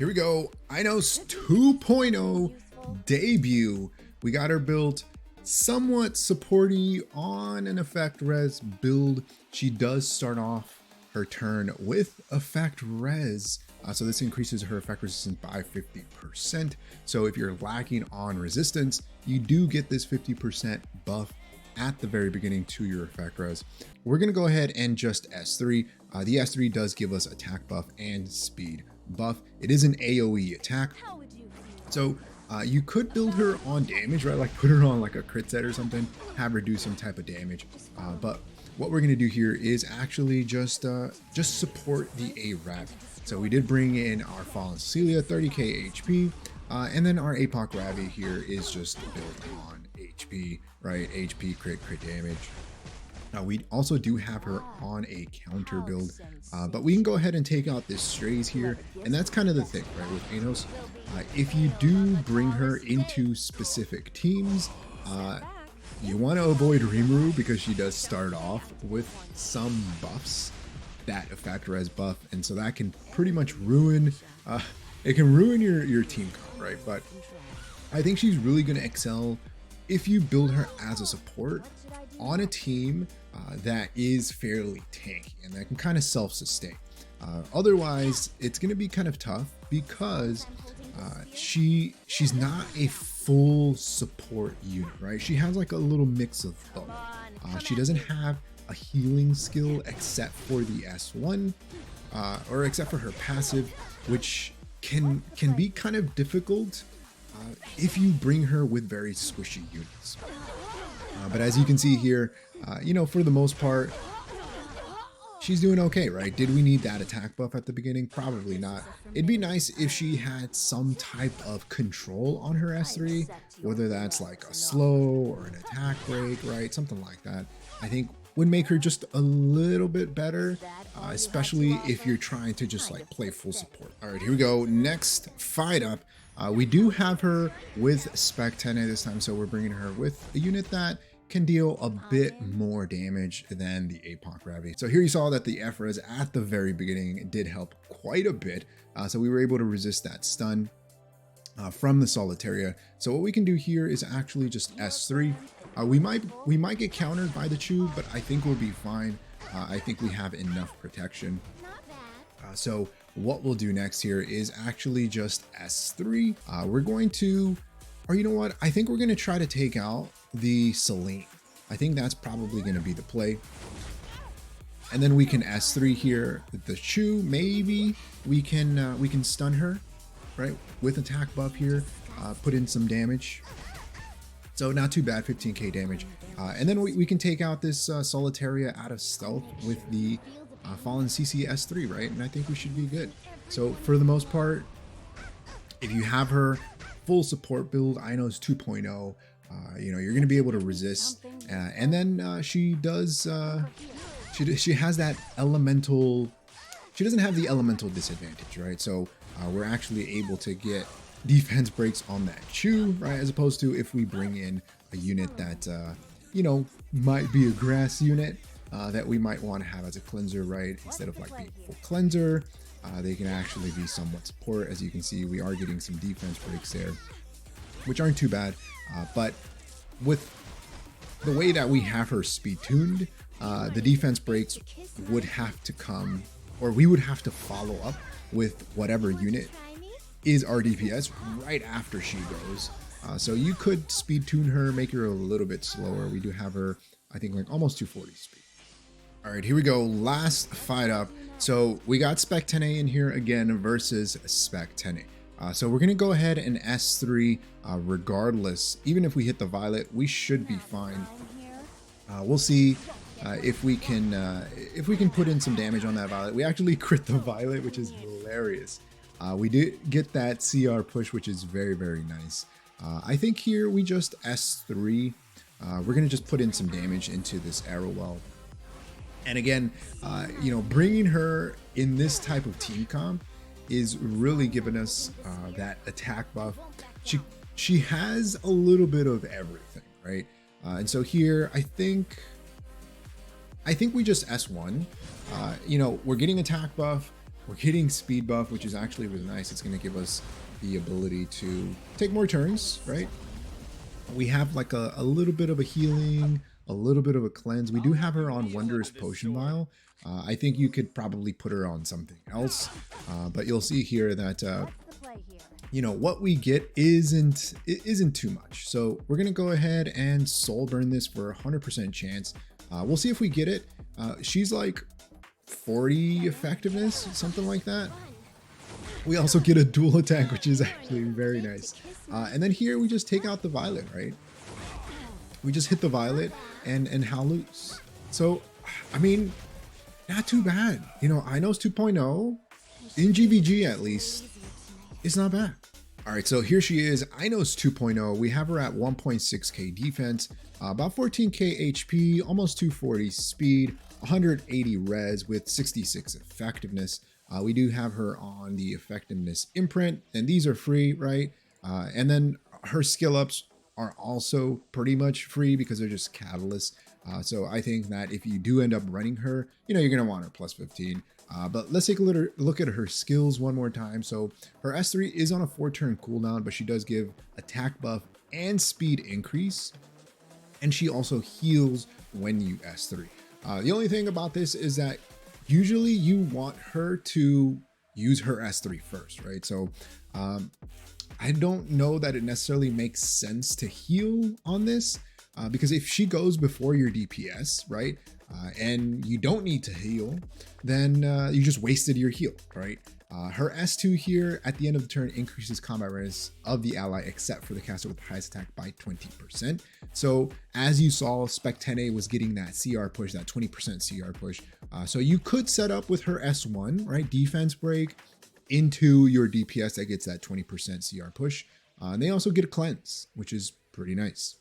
Here we go. Ainos 2.0 debut. We got her built somewhat supporty on an effect res build. She does start off her turn with effect res. So this increases her effect resistance by 50%. So if you're lacking on resistance, you do get this 50% buff at the very beginning to your effect res. We're gonna go ahead and just S3. The S3 does give us attack buff and speed buff. It is an AoE attack. So you could build her on damage, right? Like put her on like a crit set or something, have her do some type of damage. But what we're gonna do here is actually just support the ARAB. So we did bring in our Fallen Cecilia, 30k HP, and then our APOC Ravi here is just built on HP, right? HP, crit damage. Now we also do have her on a counter build, but we can go ahead and take out this strays here. And that's kind of the thing, right? With Ainos, if you do bring her into specific teams, you want to avoid Rimuru because she does start off with some buffs, that effect res buff. And so that can pretty much ruin, it can ruin your team comp, right? But I think she's really going to excel if you build her as a support on a team that is fairly tanky and that can kind of self-sustain. Otherwise, it's going to be kind of tough because she's not a full support unit, right? She has like a little mix of both. She doesn't have a healing skill except for the S1 or except for her passive, which can be kind of difficult if you bring her with very squishy units. But as you can see here, you know, for the most part, she's doing okay, right? Did we need that attack buff at the beginning? Probably not. It'd be nice if she had some type of control on her S3, whether that's like a slow or an attack break, right? Something like that. I think would make her just a little bit better, especially if you're trying to just like play full support. All right, here we go. Next fight up. We do have her with Spec 10A this time, so we're bringing her with a unit that can deal a bit more damage than the APOC Ravi. So here you saw that the F-Res at the very beginning did help quite a bit. So we were able to resist that stun from the Solitaria. So what we can do here is actually just S3. We might get countered by the Chew, but I think we'll be fine. I think we have enough protection. So what we'll do next here is actually just S3. We're going to, or you know what? I think we're going to try to take out the Selene. I think that's probably going to be the play. And then we can S3 here. The Chew, maybe we can stun her, right? With attack buff here, put in some damage. So not too bad, 15k damage. And then we can take out this Solitaria out of stealth with the Fallen CC S3, right? And I think we should be good. So for the most part, if you have her full support build, Ainos 2.0, you know, you're going to be able to resist. And then she does, she has that elemental, she doesn't have the elemental disadvantage, right? So we're actually able to get defense breaks on that Chew, right? As opposed to if we bring in a unit that, you know, might be a grass unit that we might want to have as a cleanser, right? Instead of like being full cleanser, they can actually be somewhat support. As you can see, we are getting some defense breaks there, which aren't too bad. But with the way that we have her speed tuned, the defense breaks would have to come, or we would have to follow up with whatever unit is our DPS right after she goes. So you could speed tune her, make her a little bit slower. We do have her, I think, like almost 240 speed. All right, here we go. Last fight up. So we got Spec 10A in here again versus Spec 10A. So we're gonna go ahead and S3 regardless. Even if we hit the Violet, we should be fine. We'll see if we can put in some damage on that Violet. We actually crit the Violet, which is hilarious. We did get that CR push, which is very, very nice. I think here we just S3. We're gonna just put in some damage into this arrow well. And again, you know, bringing her in this type of team comp is really giving us that attack buff. She has a little bit of everything, right? And so here, I think we just S1. You know, we're getting attack buff. We're getting speed buff, which is actually really nice. It's going to give us the ability to take more turns, right? We have like a little bit of a healing, a little bit of a cleanse. We do have her on Wondrous Potion Vial. I think you could probably put her on something else, but you'll see here that you know what we get isn't too much. So we're gonna go ahead and soul burn this for 100% chance. We'll see if we get it. She's like 40 effectiveness, something like that. We also get a dual attack, which is actually very nice. And then here we just take out the violet, right? We just hit the violet and howl loose. So, I mean, not too bad. You know, Ainos 2.0, in GVG at least, it's not bad. All right, so here she is, Ainos 2.0. We have her at 1.6k defense, about 14k HP, almost 240 speed, 180 res with 66 effectiveness. We do have her on the effectiveness imprint, and these are free, right? And then her skill ups are also pretty much free because they're just catalysts. So I think that if you do end up running her, you know, you're going to want her plus 15. But let's take a little look at her skills one more time. So her S3 is on a 4-turn cooldown, but she does give attack buff and speed increase. And she also heals when you S3. The only thing about this is that usually you want her to use her S3 first, right? So I don't know that it necessarily makes sense to heal on this because if she goes before your DPS, right? And you don't need to heal, then you just wasted your heal, right? Her S2 here at the end of the turn increases combat res of the ally except for the caster with the highest attack by 20%. So as you saw, Spec 10A was getting that CR push, that 20% CR push. So you could set up with her S1, right? Defense break into your DPS that gets that 20% CR push. And they also get a cleanse, which is pretty nice.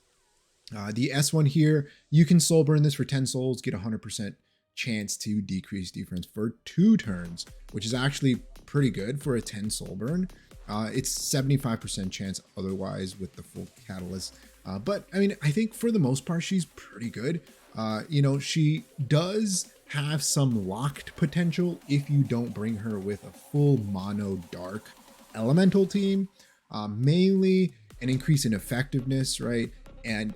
The S1 here, you can soul burn this for 10 souls, get 100% chance to decrease defense for 2 turns, which is actually pretty good for a 10 soul burn. It's 75% chance otherwise with the full catalyst. But I mean, I think for the most part, she's pretty good. You know, she does have some locked potential if you don't bring her with a full mono dark elemental team, mainly an increase in effectiveness, right? And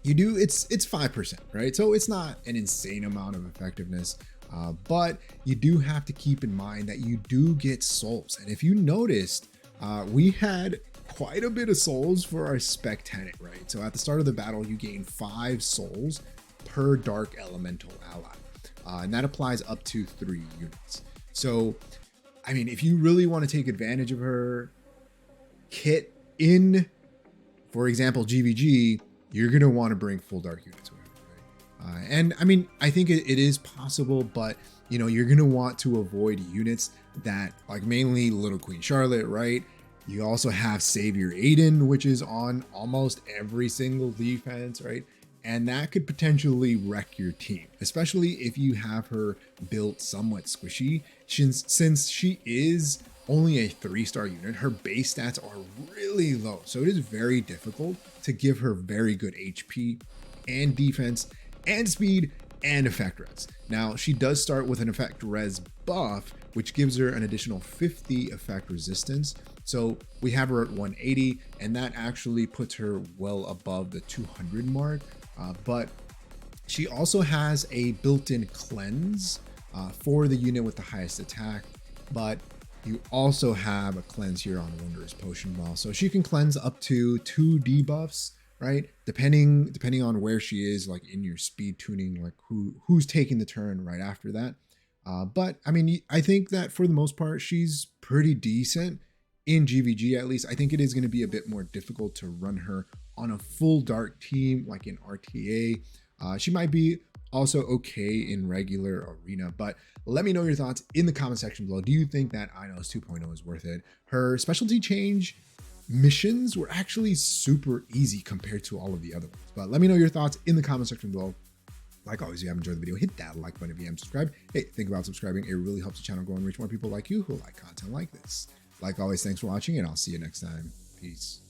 you do, it's 5%, right? So it's not an insane amount of effectiveness, but you do have to keep in mind that you do get souls. And if you noticed, we had quite a bit of souls for our Spec Tenant, right? So at the start of the battle, you gain 5 souls per dark elemental ally. And that applies up to 3 units. So, I mean, if you really want to take advantage of her kit in, for example, GVG, you're going to want to bring full dark units with her, right? And I mean, I think it is possible, but you know, you're going to want to avoid units that like mainly Little Queen Charlotte, right? You also have Savior Aiden, which is on almost every single defense, right? And that could potentially wreck your team, especially if you have her built somewhat squishy, since she is only a 3-star unit. Her base stats are really low, so it is very difficult to give her very good HP and defense and speed and effect res. Now, she does start with an effect res buff, which gives her an additional 50 effect resistance. So we have her at 180, and that actually puts her well above the 200 mark. But she also has a built-in cleanse for the unit with the highest attack, but you also have a cleanse here on Wondrous Potion Vial. So she can cleanse up to 2 debuffs, right? Depending on where she is, like in your speed tuning, like who's taking the turn right after that. But I mean, I think that for the most part, she's pretty decent in GVG. At least I think it is going to be a bit more difficult to run her on a full dark team like in RTA. She might be also okay in regular arena, but let me know your thoughts in the comment section below. Do you think that Ainos 2.0 is worth it? Her specialty change missions were actually super easy compared to all of the other ones, but let me know your thoughts in the comment section below. Like always, if you have enjoyed the video, hit that like button if you haven't subscribed. Hey, think about subscribing. It really helps the channel grow and reach more people like you who like content like this. Like always, thanks for watching, and I'll see you next time. Peace.